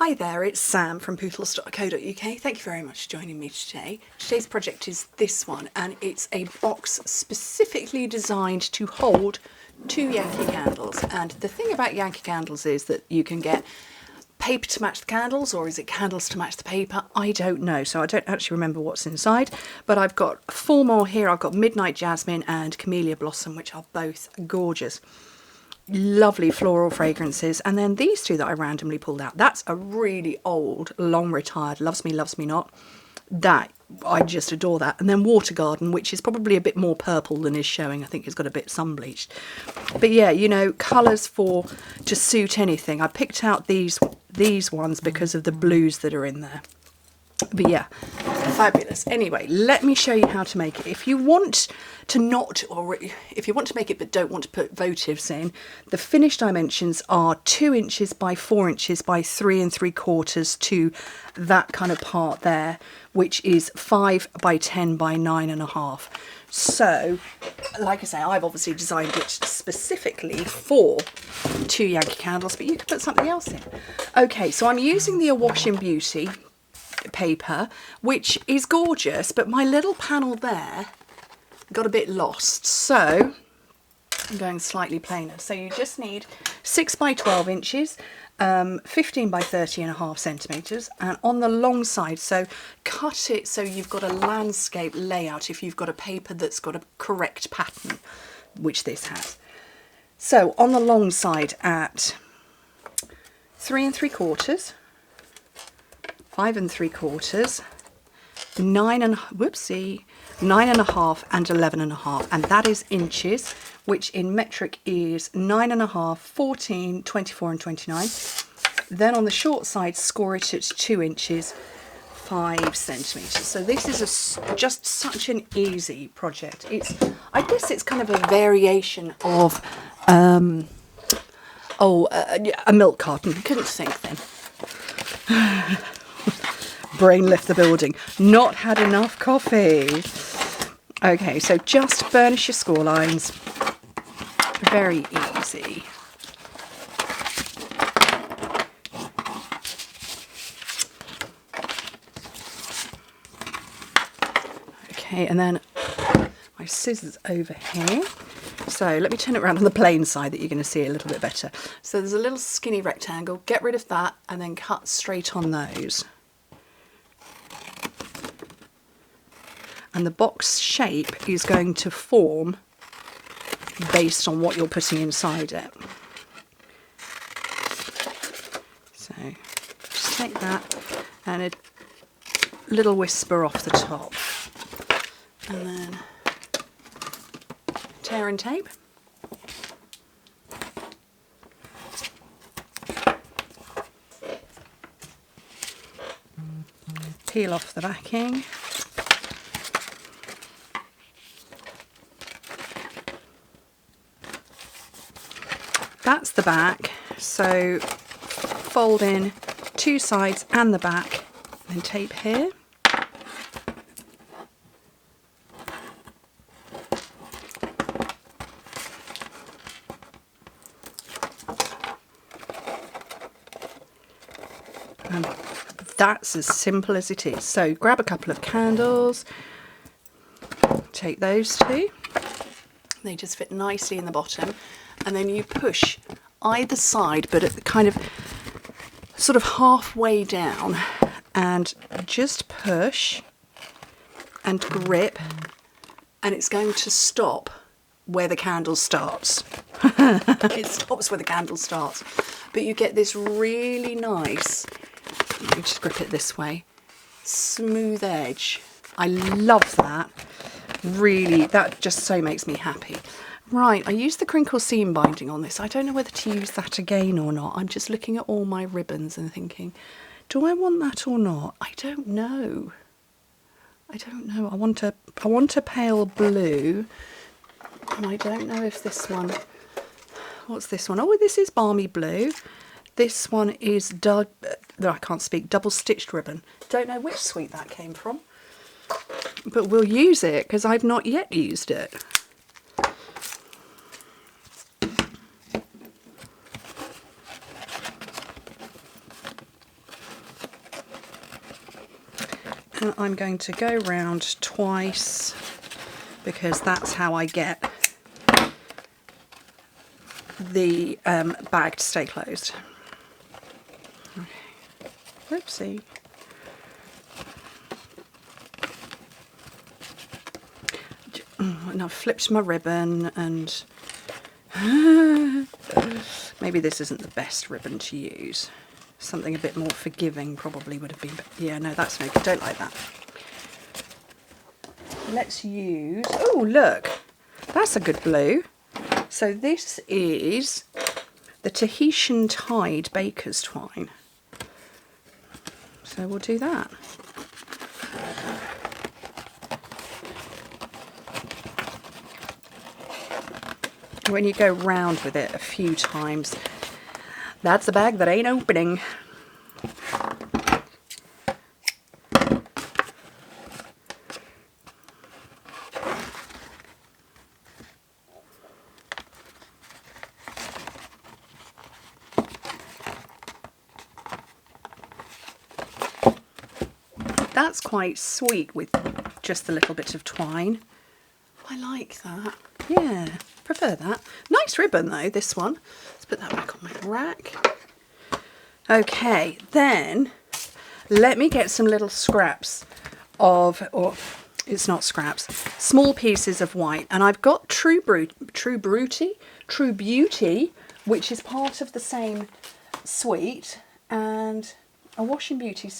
Hi there, it's Sam from Pootles.co.uk. Thank you very much for joining me today. Today's project is this one, and it's a box specifically designed to hold 2 Yankee candles. And the thing about Yankee candles is that you can get paper to match the candles, or is it candles to match the paper? I don't know, so I don't actually remember what's inside, but I've got 4 more here. I've got Midnight Jasmine and Camellia Blossom, which are both gorgeous. Lovely floral fragrances. And then these 2 that I randomly pulled out, that's a really old, long retired Loves Me, Loves Me Not. That, I just adore that. And then Water Garden, which is probably a bit more purple than is showing. I think it's got a bit sun bleached. But yeah, you know, colours to suit anything. I picked out these ones because of the blues that are in there. But yeah, fabulous. Anyway, let me show you how to make it. If you want to if you want to make it but don't want to put votives in, the finished dimensions are 2 inches by 4 inches by 3 3/4 to that kind of part there, which is 5 by 10 by 9.5. So, like I say, I've obviously designed it specifically for 2 Yankee candles, but you could put something else in. Okay, so I'm using the Awash in Beauty paper, which is gorgeous, but my little panel there got a bit lost, so I'm going slightly plainer. So you just need 6 by 12 inches, 15 by 30.5 centimetres, and on the long side, so cut it so you've got a landscape layout if you've got a paper that's got a correct pattern, which this has. So on the long side at 3 3/4, 5 3/4, 9.5 and 11.5, and that is inches, which in metric is 9.5, 14, 24 and 29. Then on the short side, score it at 2 inches, 5 centimetres. So this is just such an easy project. I guess it's kind of a variation of a milk carton. Couldn't think then. Brain left the building. Not had enough coffee. Okay, so just burnish your score lines. Very easy. Okay, and then my scissors over here. So let me turn it around on the plain side that you're going to see a little bit better. So there's a little skinny rectangle. Get rid of that and then cut straight on those. And the box shape is going to form based on what you're putting inside it. So just take that and a little whisper off the top. And then tear and tape. Peel off the backing. That's the back, so fold in 2 sides and the back, and tape here. And that's as simple as it is. So grab a couple of candles, take those 2. They just fit nicely in the bottom. And then you push either side, but at the kind of sort of halfway down, and just push and grip, and it's going to stop where the candle starts. It stops where the candle starts, but you get this really nice, let me just grip it this way, smooth edge. I love that. Really, that just so makes me happy. Right, I used the crinkle seam binding on this. I don't know whether to use that again or not. I'm just looking at all my ribbons and thinking, do I want that or not? I don't know. I want a pale blue, and I don't know if this one, what's this one? Oh, this is balmy blue. This one is I can't speak, double stitched ribbon. Don't know which suite that came from, but we'll use it because I've not yet used it. And I'm going to go round twice because that's how I get the bag to stay closed. Whoopsie. And I've flipped my ribbon, and maybe this isn't the best ribbon to use. Something a bit more forgiving probably would have been, yeah, no, that's no good, don't like that. Let's use, oh look, that's a good blue. So this is the Tahitian Tide Baker's Twine. So we'll do that. When you go round with it a few times, that's the bag that ain't opening. That's quite sweet with just a little bit of twine. I like that. Yeah, prefer that. Nice ribbon though, this one. Let's put that back on my rack. Okay, then let me get some little scraps of, or it's not scraps, small pieces of white. And I've got True Beauty, which is part of the same suite, and a Washing Beauty,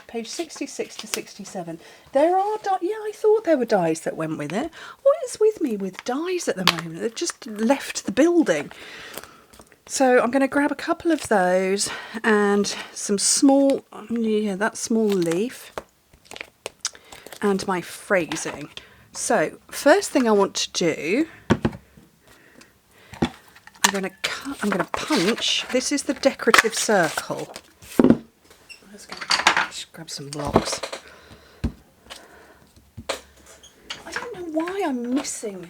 page 66 to 67. There are, yeah, I thought there were dies that went with it. What is with me with dies at the moment? They've just left the building. So I'm going to grab a couple of those and some small, yeah, that small leaf, and my phrasing. So first thing I want to do, I'm going to punch. This is the decorative circle. Let's just grab some blocks. I don't know why I'm missing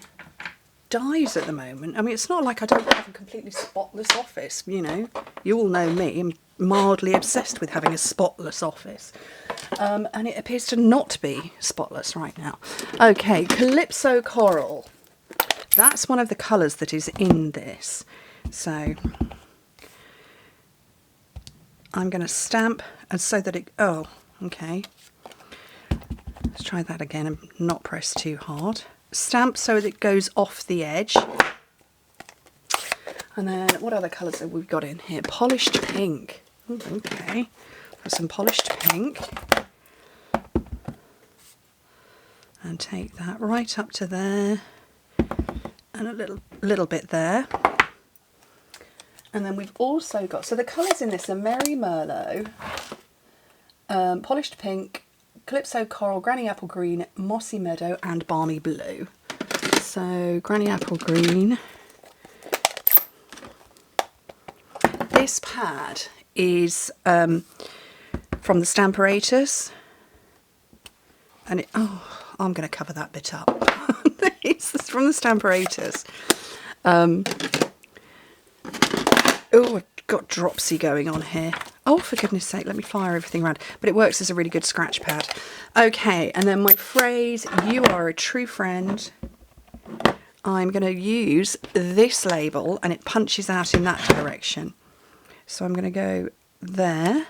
dies at the moment. I mean, it's not like I don't have a completely spotless office, you know. You all know me, I'm mildly obsessed with having a spotless office. And it appears to not be spotless right now. Okay, Calypso Coral. That's one of the colours that is in this. So I'm going to stamp, and so that it, oh, okay. Let's try that again and not press too hard. Stamp so that it goes off the edge. And then what other colours have we got in here? Polished pink. Ooh, okay, got some polished pink. And take that right up to there, and a little bit there. And then we've also got, so the colours in this are Merry Merlot, Polished Pink, Calypso Coral, Granny Apple Green, Mossy Meadow, and Balmy Blue. So Granny Apple Green. This pad is from the Stamperators, and it, oh, I'm going to cover that bit up. It's from the Stamperators. Oh, I've got dropsy going on here. Oh, for goodness sake, let me fire everything around. But it works as a really good scratch pad. Okay, and then my phrase, you are a true friend. I'm going to use this label, and it punches out in that direction. So I'm going to go there.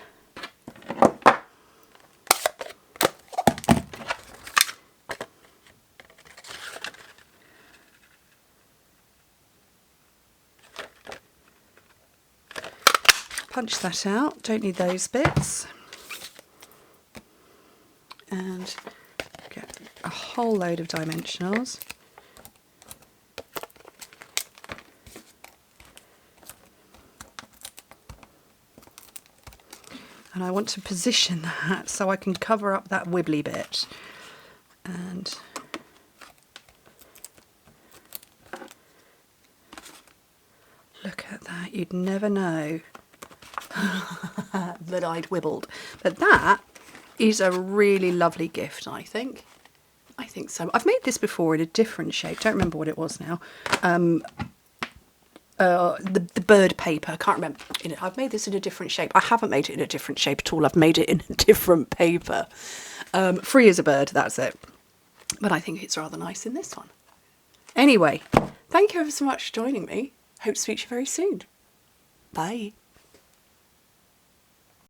Punch that out, don't need those bits. And get a whole load of dimensionals. And I want to position that so I can cover up that wibbly bit. And look at that, you'd never know that I'd wibbled. But that is a really lovely gift, I think. I think so. I've made this before in a different shape. Don't remember what it was now. The bird paper. I can't remember. I've made this in a different shape. I haven't made it in a different shape at all. I've made it in a different paper. Free as a bird, that's it. But I think it's rather nice in this one. Anyway, thank you ever so much for joining me. Hope to speak to you very soon. Bye.